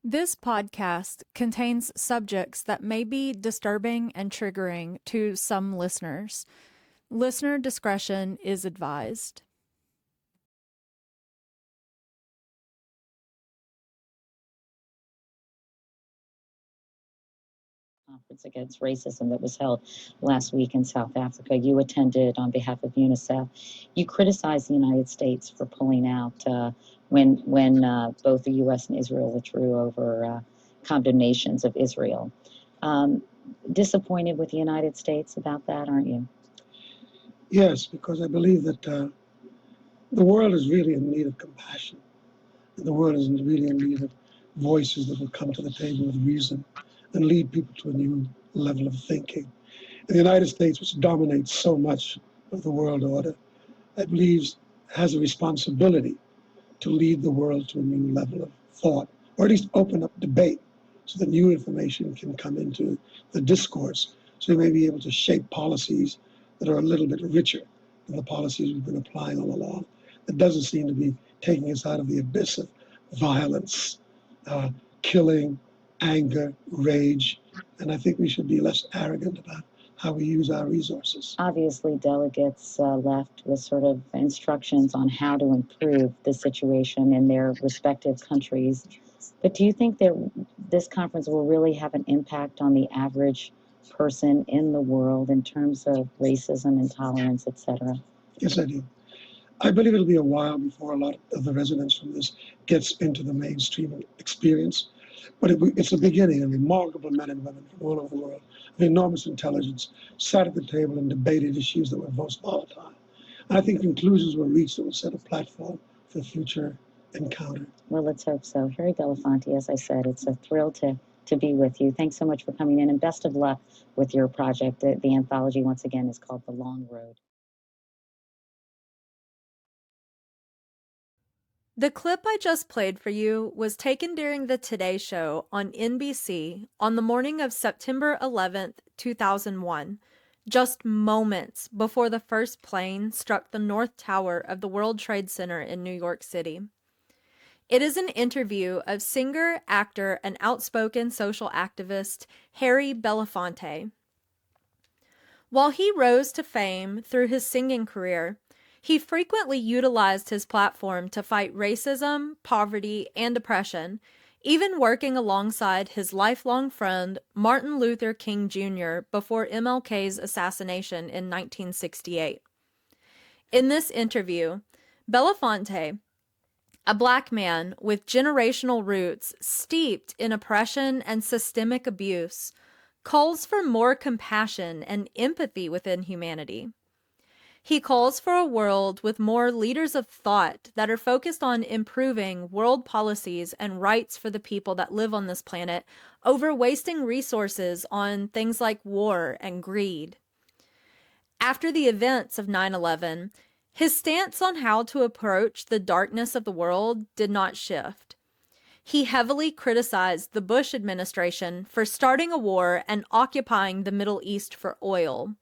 This podcast contains subjects that may be disturbing and triggering to some listeners. Listener discretion is advised. Conference against racism that was held last week in South Africa. You attended on behalf of UNICEF. You criticized the United States for pulling out when both the U.S. and Israel withdrew over condemnations of Israel. Um, Disappointed with the United States about that, aren't you? Yes, because I believe that the world is really in need of compassion. And the world is really in need of voices that will come to the table with reason and lead people to a new level of thinking. And the United States, which dominates so much of the world order, I believe has a responsibility to lead the world to a new level of thought, or at least open up debate so that new information can come into the discourse, so we may be able to shape policies that are a little bit richer than the policies we've been applying all along. That doesn't seem to be taking us out of the abyss of violence, killing, anger, rage, and I think we should be less arrogant about how we use our resources. Obviously, delegates left with sort of instructions on how to improve the situation in their respective countries. But do you think that this conference will really have an impact on the average person in the world in terms of racism, intolerance, etc.? Yes, I do. I believe it'll be a while before a lot of the resonance from this gets into the mainstream experience. But it's a beginning. Remarkable men and women from all over the world of enormous intelligence sat at the table and debated issues that were most volatile. And I think conclusions were reached that will set a platform for future encounter. Well, let's hope so. Harry Belafonte, as I said, it's a thrill to be with you. Thanks so much for coming in, and best of luck with your project. The anthology, once again, is called The Long Road. The clip I just played for you was taken during the Today Show on NBC on the morning of September 11th, 2001, just moments before the first plane struck the North Tower of the World Trade Center in New York City. It is an interview of singer, actor, and outspoken social activist Harry Belafonte. While he rose to fame through his singing career, he frequently utilized his platform to fight racism, poverty, and oppression, even working alongside his lifelong friend Martin Luther King Jr. before MLK's assassination in 1968. In this interview, Belafonte, a Black man with generational roots steeped in oppression and systemic abuse, calls for more compassion and empathy within humanity. He calls for a world with more leaders of thought that are focused on improving world policies and rights for the people that live on this planet over wasting resources on things like war and greed. After the events of 9/11, his stance on how to approach the darkness of the world did not shift. He heavily criticized the Bush administration for starting a war and occupying the Middle East for oil.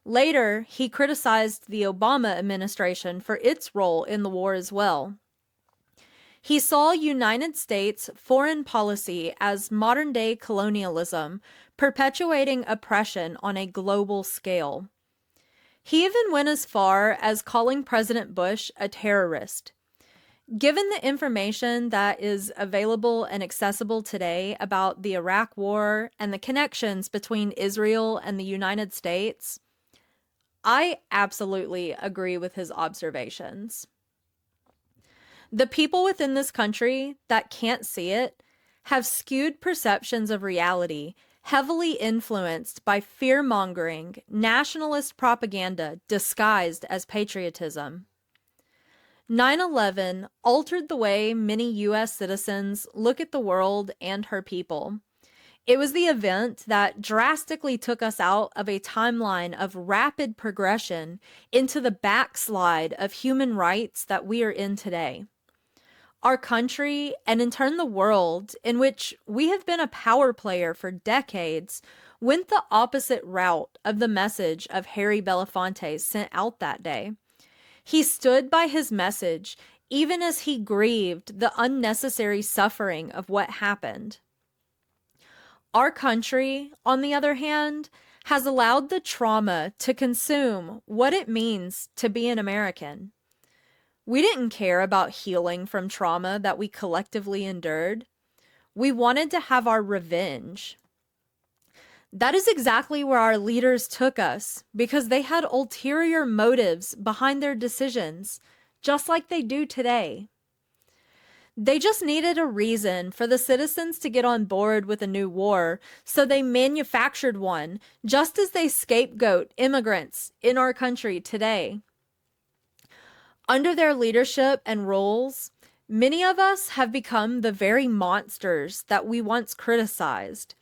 Later, he criticized the Obama administration for its role in the war as well. He saw United States foreign policy as modern-day colonialism, perpetuating oppression on a global scale. He even went as far as calling President Bush a terrorist. Given the information that is available and accessible today about the Iraq War and the connections between Israel and the United States, I absolutely agree with his observations. The people within this country that can't see it have skewed perceptions of reality, heavily influenced by fear-mongering, nationalist propaganda disguised as patriotism. 9/11 altered the way many U.S. citizens look at the world and her people. It was the event that drastically took us out of a timeline of rapid progression into the backslide of human rights that we are in today. Our country, and in turn the world, in which we have been a power player for decades, went the opposite route of the message of Harry Belafonte sent out that day. He stood by his message, even as he grieved the unnecessary suffering of what happened. Our country, on the other hand, has allowed the trauma to consume what it means to be an American. We didn't care about healing from trauma that we collectively endured. We wanted to have our revenge. That is exactly where our leaders took us because they had ulterior motives behind their decisions, just like they do today. They just needed a reason for the citizens to get on board with a new war, so they manufactured one, just as they scapegoat immigrants in our country today. Under their leadership and roles, many of us have become the very monsters that we once criticized.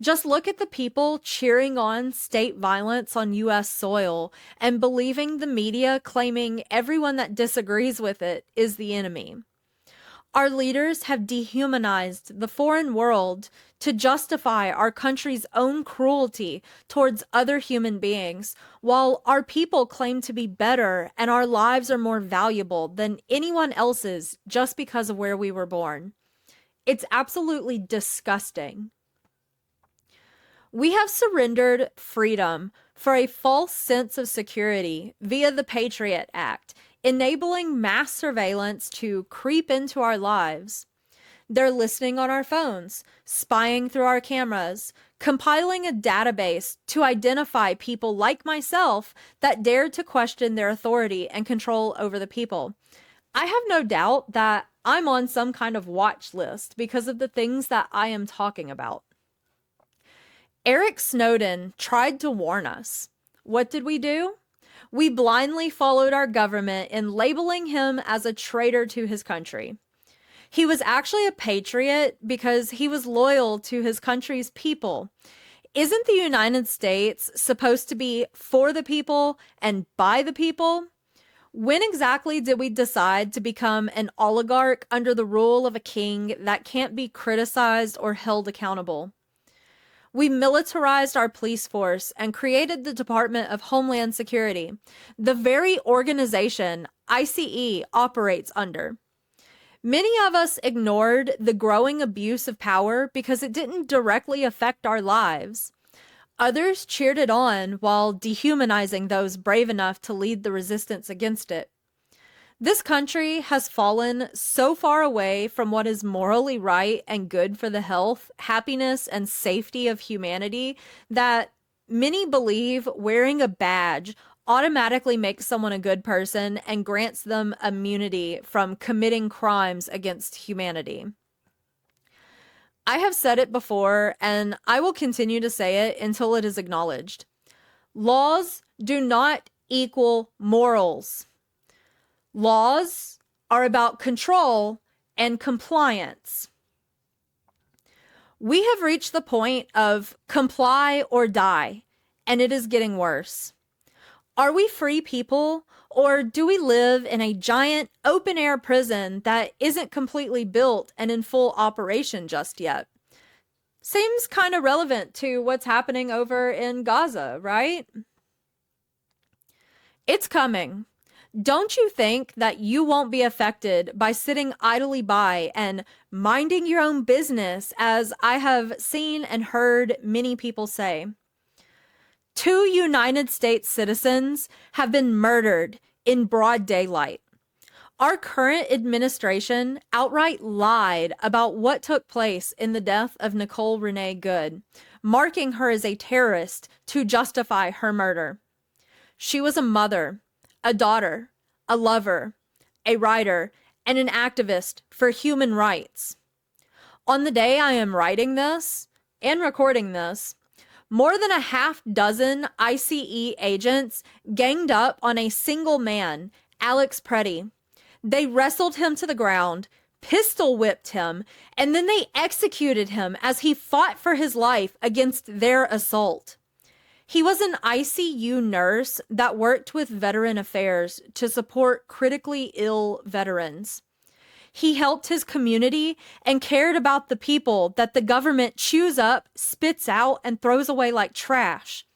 Just look at the people cheering on state violence on U.S. soil and believing the media claiming everyone that disagrees with it is the enemy. Our leaders have dehumanized the foreign world to justify our country's own cruelty towards other human beings, while our people claim to be better and our lives are more valuable than anyone else's just because of where we were born. It's absolutely disgusting. We have surrendered freedom for a false sense of security via the Patriot Act, enabling mass surveillance to creep into our lives. They're listening on our phones, spying through our cameras, compiling a database to identify people like myself that dared to question their authority and control over the people. I have no doubt that I'm on some kind of watch list because of the things that I am talking about. Eric Snowden tried to warn us. What did we do? We blindly followed our government in labeling him as a traitor to his country. He was actually a patriot because he was loyal to his country's people. Isn't the United States supposed to be for the people and by the people? When exactly did we decide to become an oligarch under the rule of a king that can't be criticized or held accountable? We militarized our police force and created the Department of Homeland Security, the very organization ICE operates under. Many of us ignored the growing abuse of power because it didn't directly affect our lives. Others cheered it on while dehumanizing those brave enough to lead the resistance against it. This country has fallen so far away from what is morally right and good for the health, happiness, and safety of humanity that many believe wearing a badge automatically makes someone a good person and grants them immunity from committing crimes against humanity. I have said it before, and I will continue to say it until it is acknowledged. Laws do not equal morals. Laws are about control and compliance. We have reached the point of comply or die, and it is getting worse. Are we free people, or do we live in a giant open-air prison that isn't completely built and in full operation just yet? Seems kind of relevant to what's happening over in Gaza, right? It's coming. Don't you think that you won't be affected by sitting idly by and minding your own business, as I have seen and heard many people say? 2 United States citizens have been murdered in broad daylight. Our current administration outright lied about what took place in the death of Nicole Renee Good, marking her as a terrorist to justify her murder. She was a mother, a daughter, a lover, a writer, and an activist for human rights. On the day I am writing this and recording this, more than a half dozen ICE agents ganged up on a single man, Alex Preddy. They wrestled him to the ground, pistol whipped him, and then they executed him as he fought for his life against their assault. He was an ICU nurse that worked with Veteran Affairs to support critically ill veterans. He helped his community and cared about the people that the government chews up, spits out, and throws away like trash.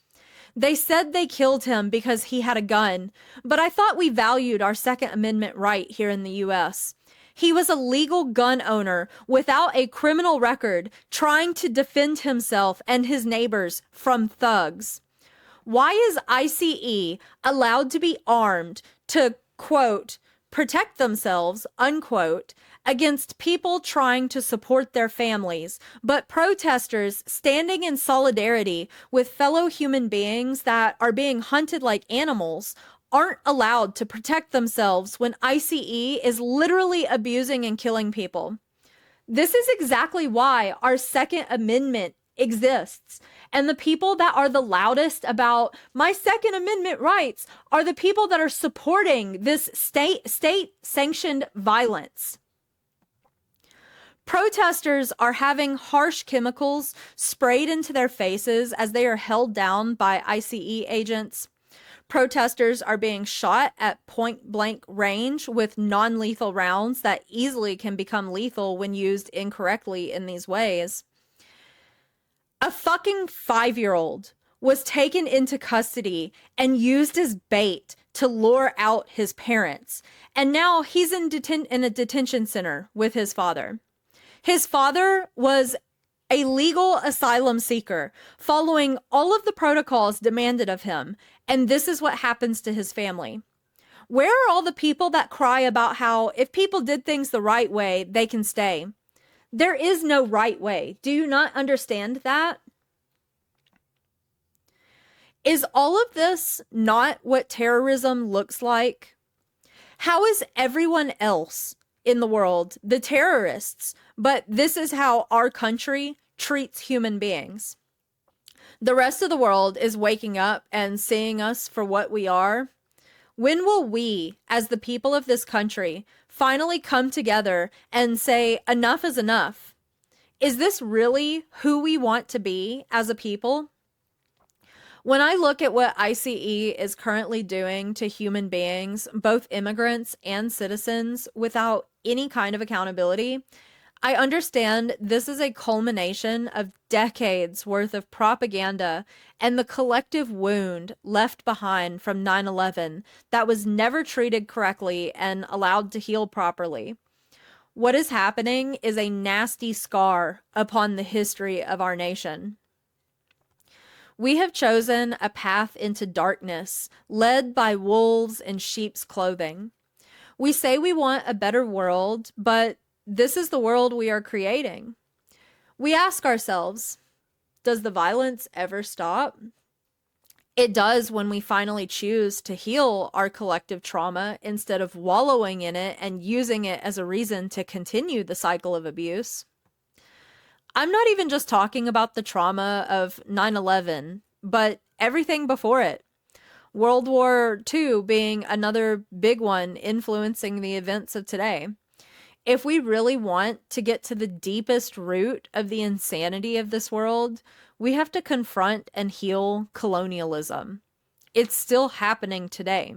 They said they killed him because he had a gun, but I thought we valued our Second Amendment right here in the US. He was a legal gun owner without a criminal record trying to defend himself and his neighbors from thugs. Why is ICE allowed to be armed to, quote, protect themselves, unquote, against people trying to support their families, but protesters standing in solidarity with fellow human beings that are being hunted like animals aren't allowed to protect themselves when ICE is literally abusing and killing people? This is exactly why our Second Amendment exists. And the people that are the loudest about my Second Amendment rights are the people that are supporting this state sanctioned violence. Protesters are having harsh chemicals sprayed into their faces as they are held down by ICE agents. Protesters are being shot at point blank range with non-lethal rounds that easily can become lethal when used incorrectly in these ways. A fucking 5-year-old was taken into custody and used as bait to lure out his parents. And now he's in a detention center with his father. His father was a legal asylum seeker, following all of the protocols demanded of him. And this is what happens to his family. Where are all the people that cry about how if people did things the right way, they can stay? There is no right way. Do you not understand that? Is all of this not what terrorism looks like? How is everyone else in the world the terrorists, but this is how our country treats human beings? The rest of the world is waking up and seeing us for what we are. When will we, as the people of this country, finally come together and say enough is enough? Is this really who we want to be as a people? When I look at what ICE is currently doing to human beings, both immigrants and citizens, without any kind of accountability, I understand this is a culmination of decades worth of propaganda and the collective wound left behind from 9/11 that was never treated correctly and allowed to heal properly. What is happening is a nasty scar upon the history of our nation. We have chosen a path into darkness, led by wolves in sheep's clothing. We say we want a better world, but this is the world we are creating. We ask ourselves, does the violence ever stop? It does when we finally choose to heal our collective trauma instead of wallowing in it and using it as a reason to continue the cycle of abuse. I'm not even just talking about the trauma of 9/11, but everything before it. World War II being another big one influencing the events of today. If we really want to get to the deepest root of the insanity of this world, we have to confront and heal colonialism. It's still happening today.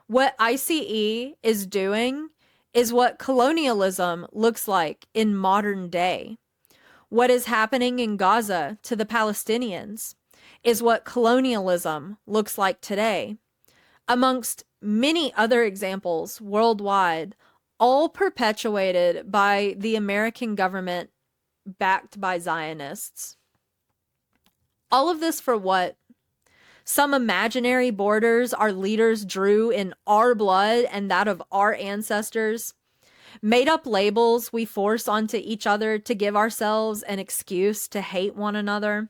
What ICE is doing is what colonialism looks like in modern day. What is happening in Gaza to the Palestinians is what colonialism looks like today. Amongst many other examples worldwide, all perpetuated by the American government backed by Zionists. All of this for what? Some imaginary borders our leaders drew in our blood and that of our ancestors. Made up labels we force onto each other to give ourselves an excuse to hate one another.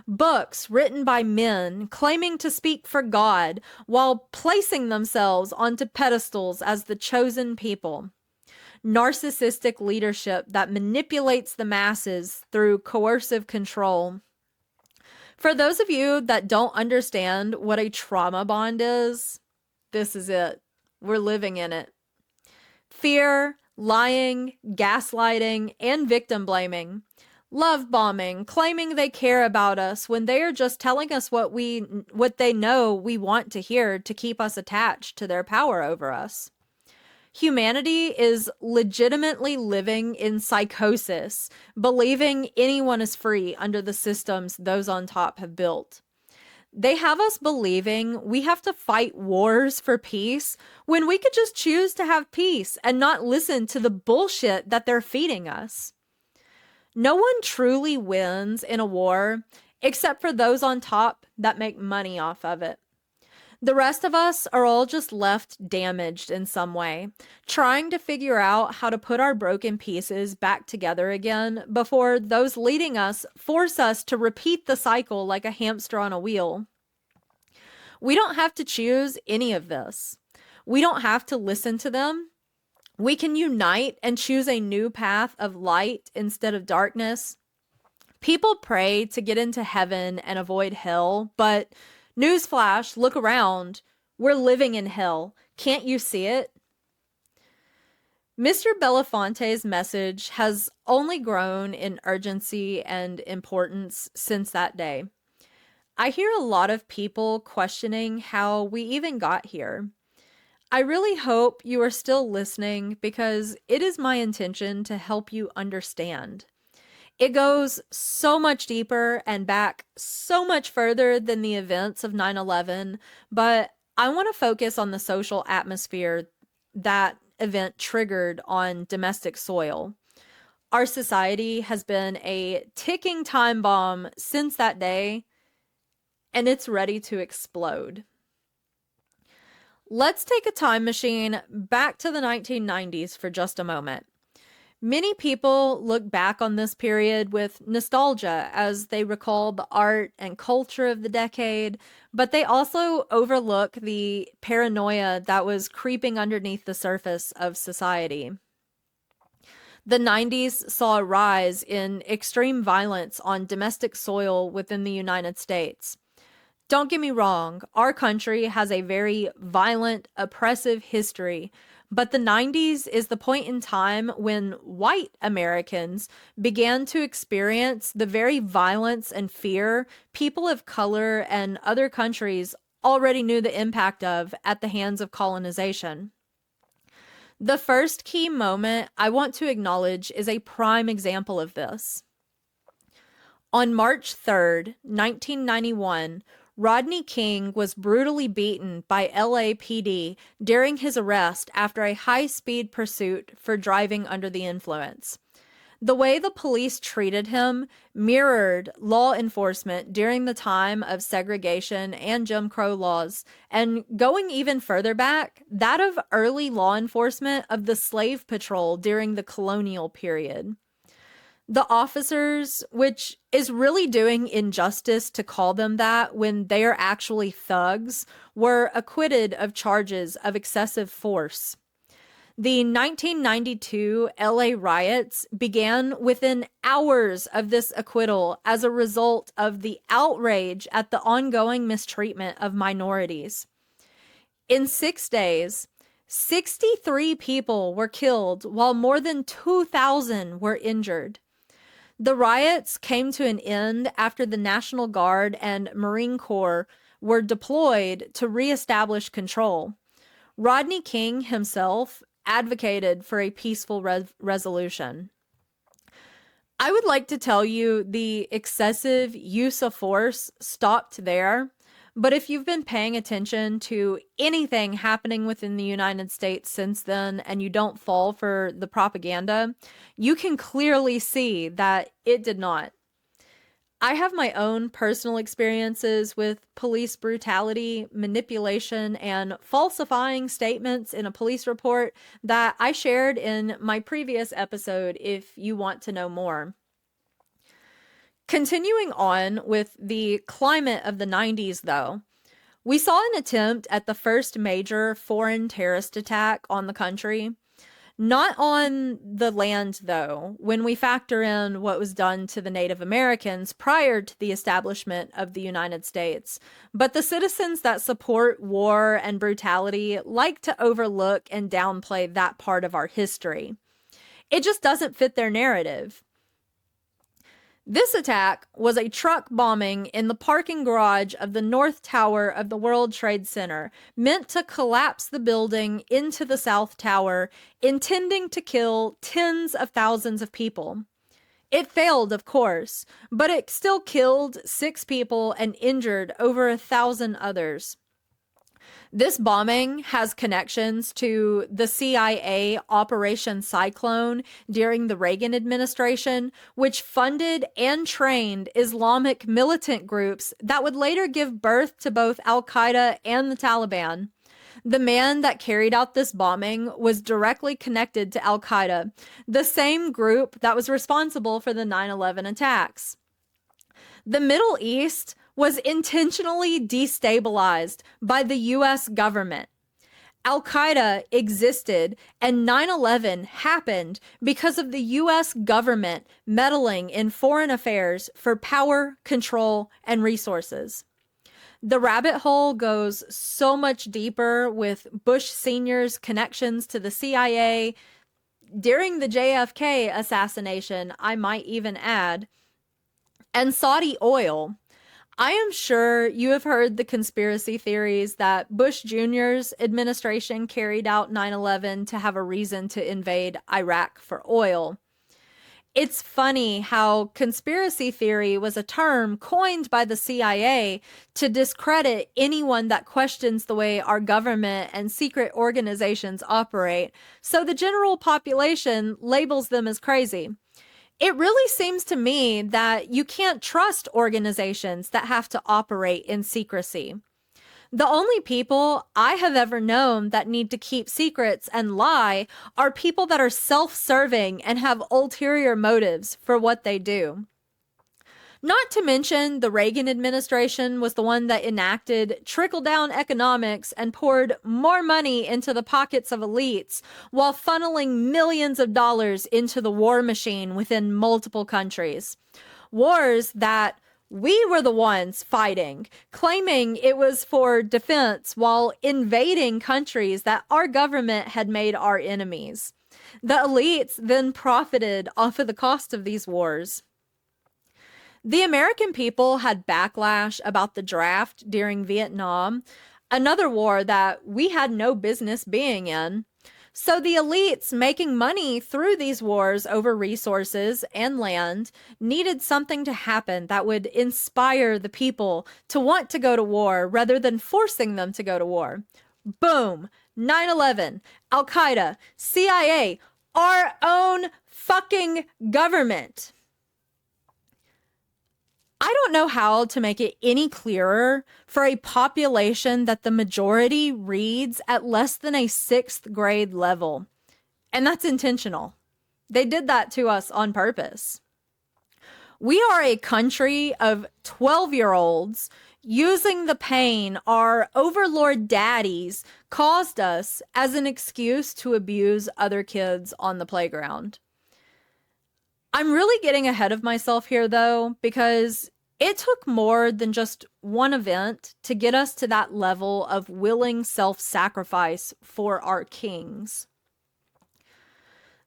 Books written by men claiming to speak for God while placing themselves onto pedestals as the chosen people. Narcissistic leadership that manipulates the masses through coercive control. For those of you that don't understand what a trauma bond is, this is it. We're living in it. Fear, lying, gaslighting, and victim blaming. Love bombing, claiming they care about us when they are just telling us what they know we want to hear to keep us attached to their power over us. Humanity is legitimately living in psychosis, believing anyone is free under the systems those on top have built. They have us believing we have to fight wars for peace when we could just choose to have peace and not listen to the bullshit that they're feeding us. No one truly wins in a war except for those on top that make money off of it. The rest of us are all just left damaged in some way, trying to figure out how to put our broken pieces back together again before those leading us force us to repeat the cycle like a hamster on a wheel. We don't have to choose any of this. We don't have to listen to them. We can unite and choose a new path of light instead of darkness. People pray to get into heaven and avoid hell, but newsflash, look around. We're living in hell. Can't you see it? Mr. Belafonte's message has only grown in urgency and importance since that day. I hear a lot of people questioning how we even got here. I really hope you are still listening because it is my intention to help you understand. It goes so much deeper and back so much further than the events of 9/11, but I want to focus on the social atmosphere that event triggered on domestic soil. Our society has been a ticking time bomb since that day, and it's ready to explode. Let's take a time machine back to the 1990s for just a moment. Many people look back on this period with nostalgia as they recall the art and culture of the decade, but they also overlook the paranoia that was creeping underneath the surface of society. The 90s saw a rise in extreme violence on domestic soil within the United States. Don't get me wrong, our country has a very violent, oppressive history, but the 90s is the point in time when white Americans began to experience the very violence and fear people of color and other countries already knew the impact of at the hands of colonization. The first key moment I want to acknowledge is a prime example of this. On March 3rd, 1991, Rodney King was brutally beaten by LAPD during his arrest after a high-speed pursuit for driving under the influence. The way the police treated him mirrored law enforcement during the time of segregation and Jim Crow laws, and going even further back, that of early law enforcement of the slave patrol during the colonial period. The officers, which is really doing injustice to call them that when they are actually thugs, were acquitted of charges of excessive force. The 1992 LA riots began within hours of this acquittal as a result of the outrage at the ongoing mistreatment of minorities. In 6 days, 63 people were killed while more than 2,000 were injured. The riots came to an end after the National Guard and Marine Corps were deployed to reestablish control. Rodney King himself advocated for a peaceful resolution. I would like to tell you the excessive use of force stopped there, but if you've been paying attention to anything happening within the United States since then and you don't fall for the propaganda, you can clearly see that it did not. I have my own personal experiences with police brutality, manipulation, and falsifying statements in a police report that I shared in my previous episode if you want to know more. Continuing on with the climate of the 90s, though, we saw an attempt at the first major foreign terrorist attack on the country. Not on the land, though, when we factor in what was done to the Native Americans prior to the establishment of the United States. But the citizens that support war and brutality like to overlook and downplay that part of our history. It just doesn't fit their narrative. This attack was a truck bombing in the parking garage of the North Tower of the World Trade Center, meant to collapse the building into the South Tower, intending to kill tens of thousands of people. It failed, of course, but it still killed 6 people and injured over 1,000 others. This bombing has connections to the CIA Operation Cyclone during the Reagan administration, which funded and trained Islamic militant groups that would later give birth to both Al Qaeda and the Taliban. The man that carried out this bombing was directly connected to Al Qaeda, the same group that was responsible for the 9/11 attacks. The Middle East was intentionally destabilized by the US government. Al Qaeda existed and 9/11 happened because of the US government meddling in foreign affairs for power, control, and resources. The rabbit hole goes so much deeper with Bush Sr.'s connections to the CIA during the JFK assassination, I might even add, and Saudi oil. I am sure you have heard the conspiracy theories that Bush Jr.'s administration carried out 9/11 to have a reason to invade Iraq for oil. It's funny how conspiracy theory was a term coined by the CIA to discredit anyone that questions the way our government and secret organizations operate, so the general population labels them as crazy. It really seems to me that you can't trust organizations that have to operate in secrecy. The only people I have ever known that need to keep secrets and lie are people that are self-serving and have ulterior motives for what they do. Not to mention, the Reagan administration was the one that enacted trickle-down economics and poured more money into the pockets of elites while funneling millions of dollars into the war machine within multiple countries. Wars that we were the ones fighting, claiming it was for defense while invading countries that our government had made our enemies. The elites then profited off of the cost of these wars. The American people had backlash about the draft during Vietnam, another war that we had no business being in. So the elites making money through these wars over resources and land needed something to happen that would inspire the people to want to go to war rather than forcing them to go to war. Boom! 9/11, Al Qaeda, CIA, our own fucking government. I don't know how to make it any clearer for a population that the majority reads at less than a 6th grade level. And that's intentional. They did that to us on purpose. We are a country of 12-year-olds using the pain our overlord daddies caused us as an excuse to abuse other kids on the playground. I'm really getting ahead of myself here, though, because it took more than just one event to get us to that level of willing self-sacrifice for our kings.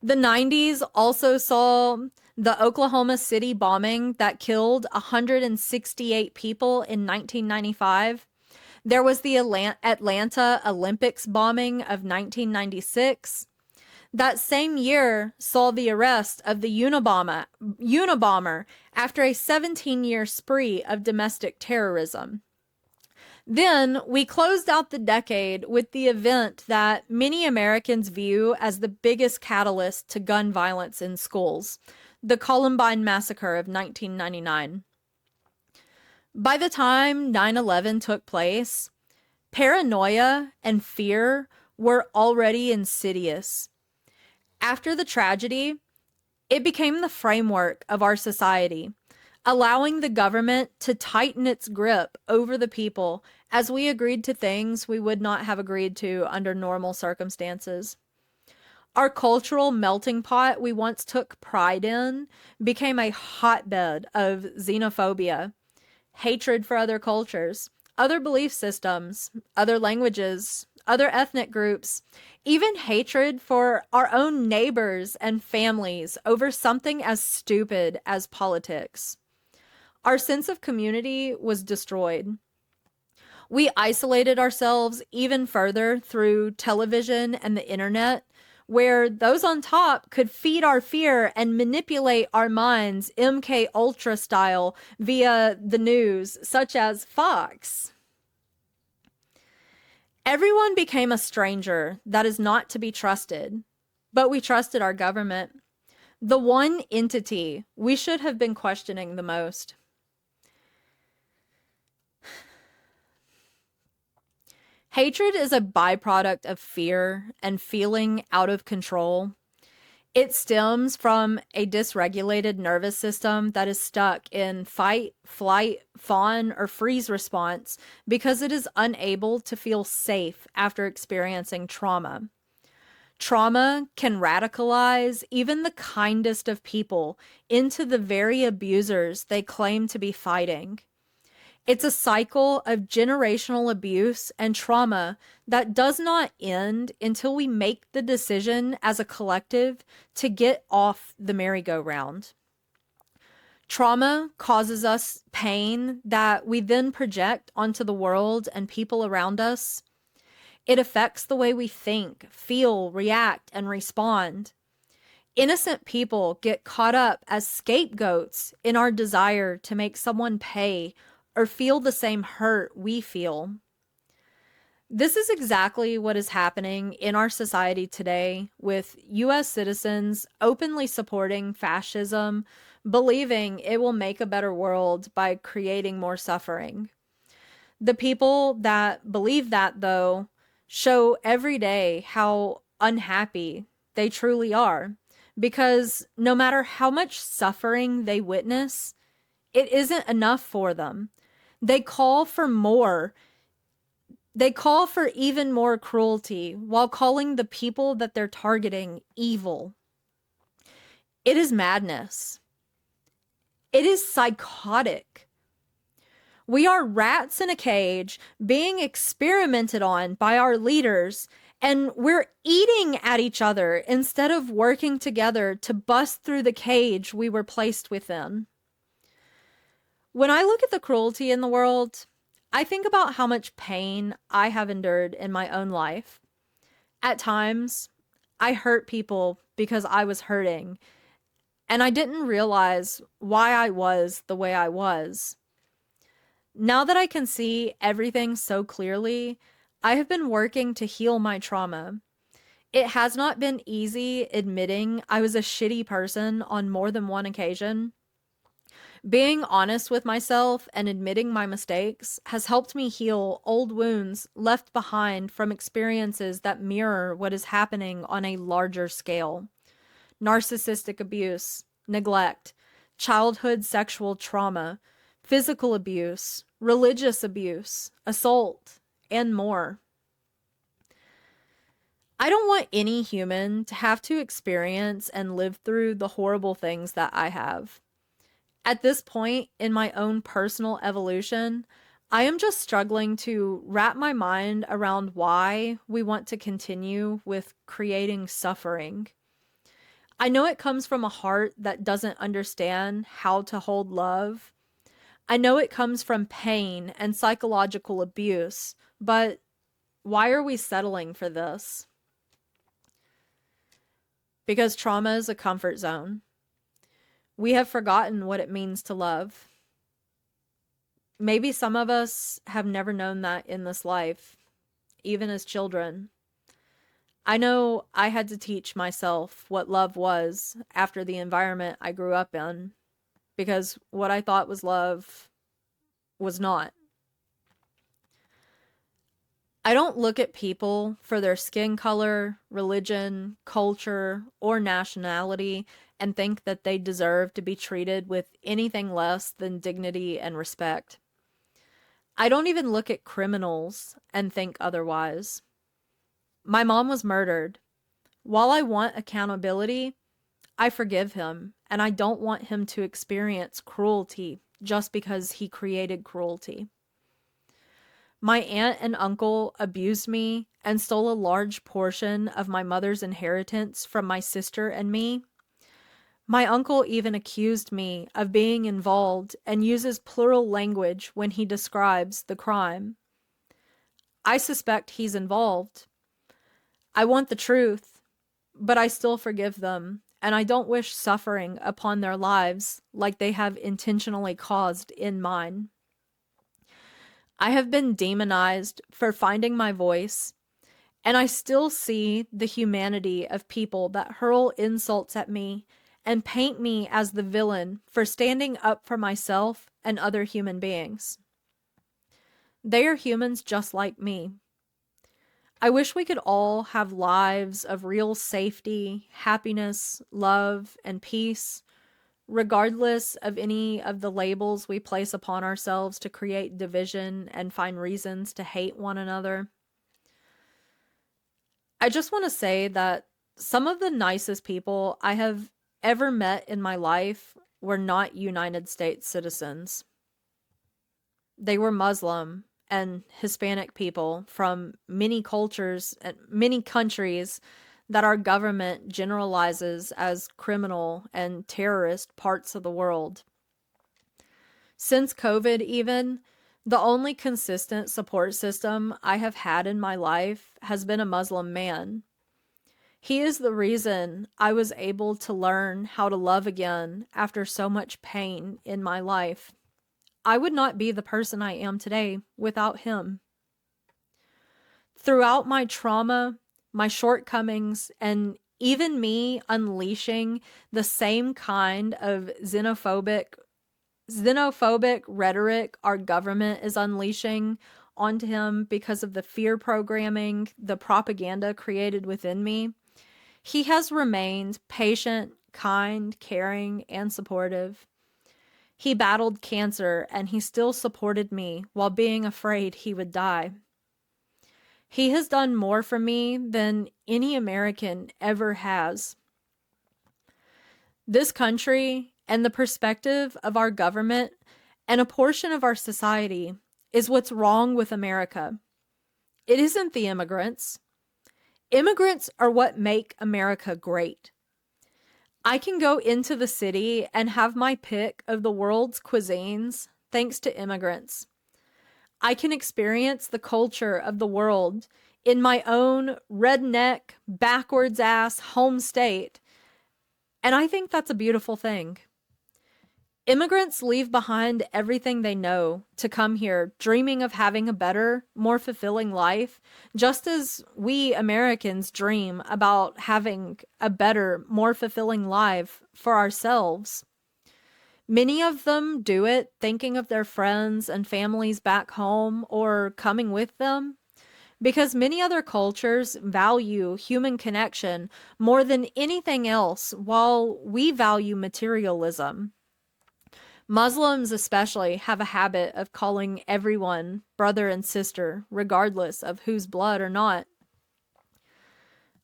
The 90s also saw the Oklahoma City bombing that killed 168 people in 1995. There was the Atlanta Olympics bombing of 1996. That same year saw the arrest of the Unabomber after a 17-year spree of domestic terrorism. Then we closed out the decade with the event that many Americans view as the biggest catalyst to gun violence in schools, the Columbine Massacre of 1999. By the time 9/11 took place, paranoia and fear were already insidious. After the tragedy, it became the framework of our society, allowing the government to tighten its grip over the people as we agreed to things we would not have agreed to under normal circumstances. Our cultural melting pot we once took pride in became a hotbed of xenophobia, hatred for other cultures, other belief systems, other languages, other ethnic groups, even hatred for our own neighbors and families over something as stupid as politics. Our sense of community was destroyed. We isolated ourselves even further through television and the internet, where those on top could feed our fear and manipulate our minds MK Ultra style via the news, such as Fox. Everyone became a stranger that is not to be trusted, but we trusted our government, the one entity we should have been questioning the most. Hatred is a byproduct of fear and feeling out of control. It stems from a dysregulated nervous system that is stuck in fight, flight, fawn, or freeze response because it is unable to feel safe after experiencing trauma. Trauma can radicalize even the kindest of people into the very abusers they claim to be fighting. It's a cycle of generational abuse and trauma that does not end until we make the decision as a collective to get off the merry-go-round. Trauma causes us pain that we then project onto the world and people around us. It affects the way we think, feel, react, and respond. Innocent people get caught up as scapegoats in our desire to make someone pay or feel the same hurt we feel. This is exactly what is happening in our society today, with US citizens openly supporting fascism, believing it will make a better world by creating more suffering. The people that believe that, though, show every day how unhappy they truly are, because no matter how much suffering they witness, it isn't enough for them. They call for more. They call for even more cruelty while calling the people that they're targeting evil. It is madness. It is psychotic. We are rats in a cage being experimented on by our leaders, and we're eating at each other instead of working together to bust through the cage we were placed within. When I look at the cruelty in the world, I think about how much pain I have endured in my own life. At times, I hurt people because I was hurting, and I didn't realize why I was the way I was. Now that I can see everything so clearly, I have been working to heal my trauma. It has not been easy admitting I was a shitty person on more than one occasion. Being honest with myself and admitting my mistakes has helped me heal old wounds left behind from experiences that mirror what is happening on a larger scale. Narcissistic abuse, neglect, childhood sexual trauma, physical abuse, religious abuse, assault, and more. I don't want any human to have to experience and live through the horrible things that I have. At this point in my own personal evolution, I am just struggling to wrap my mind around why we want to continue with creating suffering. I know it comes from a heart that doesn't understand how to hold love. I know it comes from pain and psychological abuse, but why are we settling for this? Because trauma is a comfort zone. We have forgotten what it means to love. Maybe some of us have never known that in this life, even as children. I know I had to teach myself what love was after the environment I grew up in, because what I thought was love was not. I don't look at people for their skin color, religion, culture, or nationality and think that they deserve to be treated with anything less than dignity and respect. I don't even look at criminals and think otherwise. My mom was murdered. While I want accountability, I forgive him, and I don't want him to experience cruelty just because he created cruelty. My aunt and uncle abused me and stole a large portion of my mother's inheritance from my sister and me. My uncle even accused me of being involved and uses plural language when he describes the crime. I suspect he's involved. I want the truth, but I still forgive them, and I don't wish suffering upon their lives like they have intentionally caused in mine. I have been demonized for finding my voice, and I still see the humanity of people that hurl insults at me and paint me as the villain for standing up for myself and other human beings. They are humans just like me. I wish we could all have lives of real safety, happiness, love, and peace, regardless of any of the labels we place upon ourselves to create division and find reasons to hate one another. I just want to say that some of the nicest people I have ever met in my life were not United States citizens. They were Muslim and Hispanic people from many cultures and many countries that our government generalizes as criminal and terrorist parts of the world. Since COVID, even, the only consistent support system I have had in my life has been a Muslim man. He is the reason I was able to learn how to love again after so much pain in my life. I would not be the person I am today without him. Throughout my trauma, my shortcomings, and even me unleashing the same kind of xenophobic rhetoric our government is unleashing onto him because of the fear programming, the propaganda created within me, he has remained patient, kind, caring, and supportive. He battled cancer and he still supported me while being afraid he would die. He has done more for me than any American ever has. This country and the perspective of our government and a portion of our society is what's wrong with America. It isn't the immigrants. Immigrants are what make America great. I can go into the city and have my pick of the world's cuisines thanks to immigrants. I can experience the culture of the world in my own redneck, backwards ass home state, and I think that's a beautiful thing. Immigrants leave behind everything they know to come here, dreaming of having a better, more fulfilling life, just as we Americans dream about having a better, more fulfilling life for ourselves. Many of them do it thinking of their friends and families back home or coming with them, because many other cultures value human connection more than anything else, while we value materialism. Muslims, especially, have a habit of calling everyone brother and sister, regardless of whose blood or not.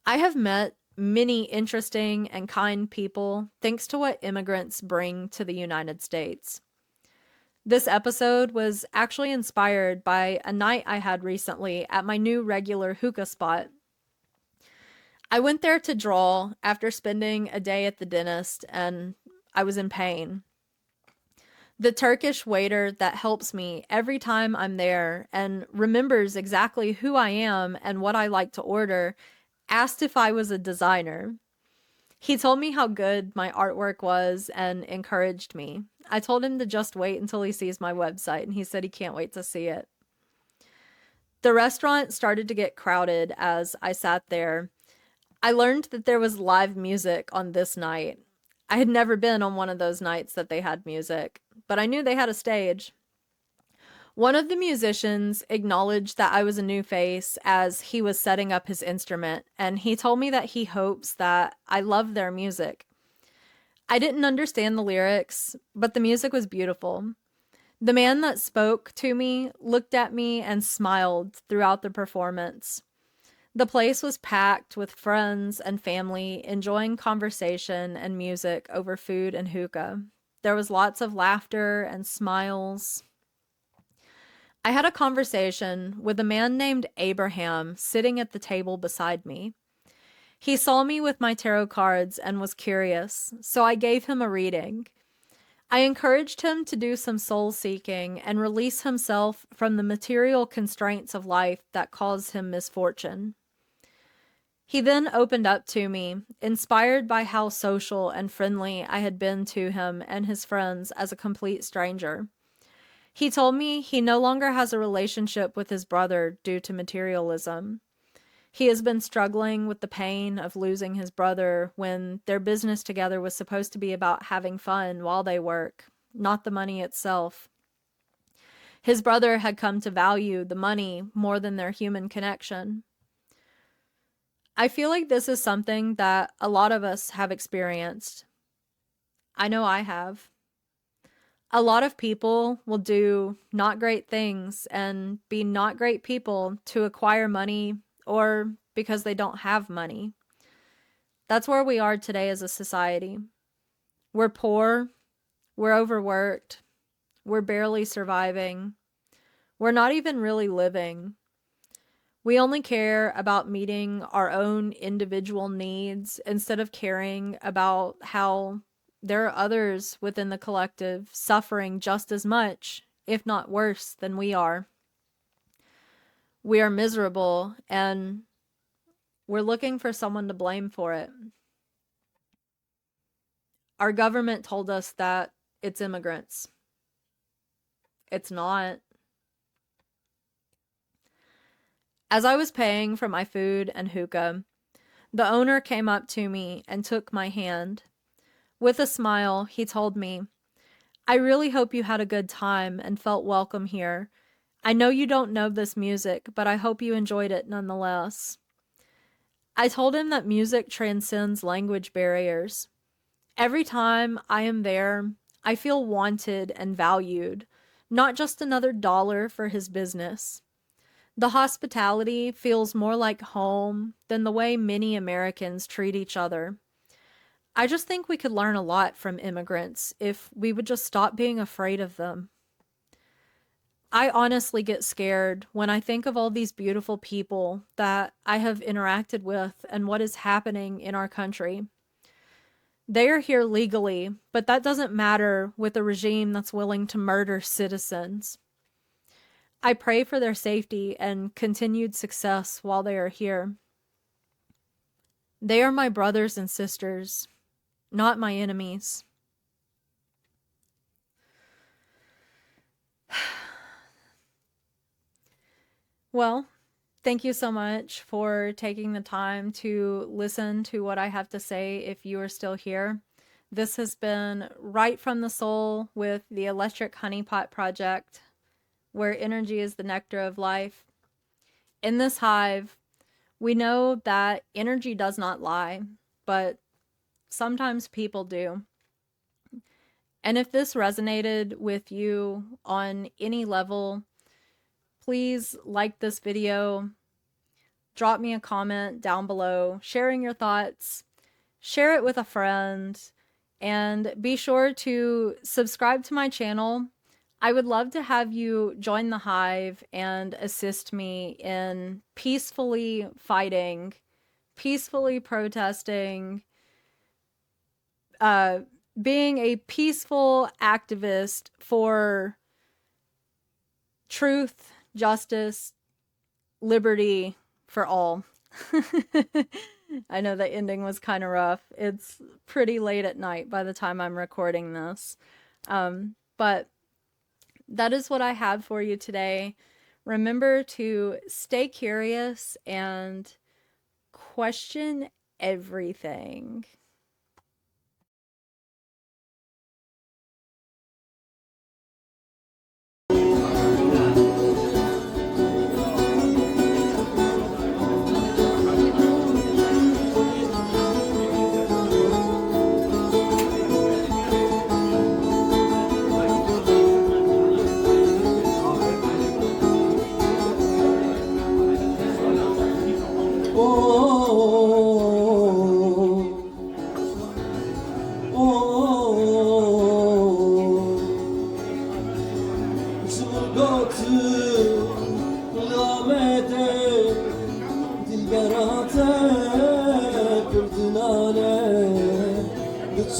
I have met many interesting and kind people thanks to what immigrants bring to the United States. This episode was actually inspired by a night I had recently at my new regular hookah spot. I went there to draw after spending a day at the dentist, and I was in pain. The Turkish waiter that helps me every time I'm there and remembers exactly who I am and what I like to order asked if I was a designer. He told me how good my artwork was and encouraged me. I told him to just wait until he sees my website, and he said he can't wait to see it. The restaurant started to get crowded as I sat there. I learned that there was live music on this night. I had never been on one of those nights that they had music, but I knew they had a stage. One of the musicians acknowledged that I was a new face as he was setting up his instrument, and he told me that he hopes that I love their music. I didn't understand the lyrics, but the music was beautiful. The man that spoke to me looked at me and smiled throughout the performance. The place was packed with friends and family enjoying conversation and music over food and hookah. There was lots of laughter and smiles. I had a conversation with a man named Abraham sitting at the table beside me. He saw me with my tarot cards and was curious, so I gave him a reading. I encouraged him to do some soul seeking and release himself from the material constraints of life that caused him misfortune. He then opened up to me, inspired by how social and friendly I had been to him and his friends as a complete stranger. He told me he no longer has a relationship with his brother due to materialism. He has been struggling with the pain of losing his brother when their business together was supposed to be about having fun while they work, not the money itself. His brother had come to value the money more than their human connection. I feel like this is something that a lot of us have experienced. I know I have. A lot of people will do not great things and be not great people to acquire money or because they don't have money. That's where we are today as a society. We're poor, we're overworked, we're barely surviving, we're not even really living. We only care about meeting our own individual needs instead of caring about how there are others within the collective suffering just as much, if not worse, than we are. We are miserable and we're looking for someone to blame for it. Our government told us that it's immigrants. It's not. As I was paying for my food and hookah, the owner came up to me and took my hand. With a smile, he told me, "I really hope you had a good time and felt welcome here. I know you don't know this music, but I hope you enjoyed it nonetheless." I told him that music transcends language barriers. Every time I am there, I feel wanted and valued, not just another dollar for his business. The hospitality feels more like home than the way many Americans treat each other. I just think we could learn a lot from immigrants if we would just stop being afraid of them. I honestly get scared when I think of all these beautiful people that I have interacted with and what is happening in our country. They are here legally, but that doesn't matter with a regime that's willing to murder citizens. I pray for their safety and continued success while they are here. They are my brothers and sisters, not my enemies. Well, thank you so much for taking the time to listen to what I have to say if you are still here. This has been Right from the Soul with the Electric Honeypot Project, where energy is the nectar of life. In this hive, we know that energy does not lie, but sometimes people do. And if this resonated with you on any level, please like this video, drop me a comment down below, sharing your thoughts, share it with a friend, and be sure to subscribe to my channel. I would love to have you join the hive and assist me in peacefully fighting, peacefully protesting, uh, being a peaceful activist for truth, justice, liberty for all. I know the ending was kind of rough. It's pretty late at night by the time I'm recording this. But that is what I have for you today. Remember to stay curious and question everything.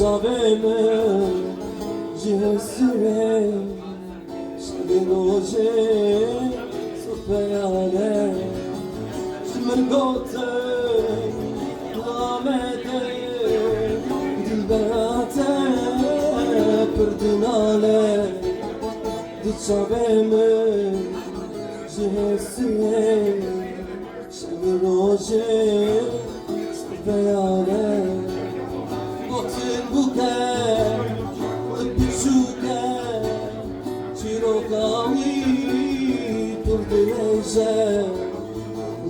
Super Dinale Dicaveme Jihesiye Şeviroje Stepeyale Gotin buke Lipisuke Çirokavi Turdileje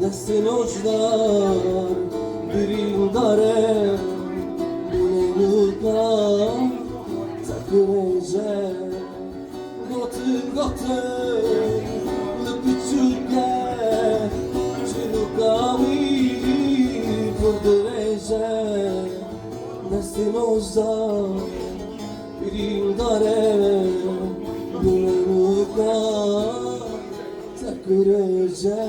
Destin ojdar Birin dare Bunenuka Takıreje Gotin Lipisuke Çirokavi Turdileje Destin ojdar Birin dare Bunenuka Takıreje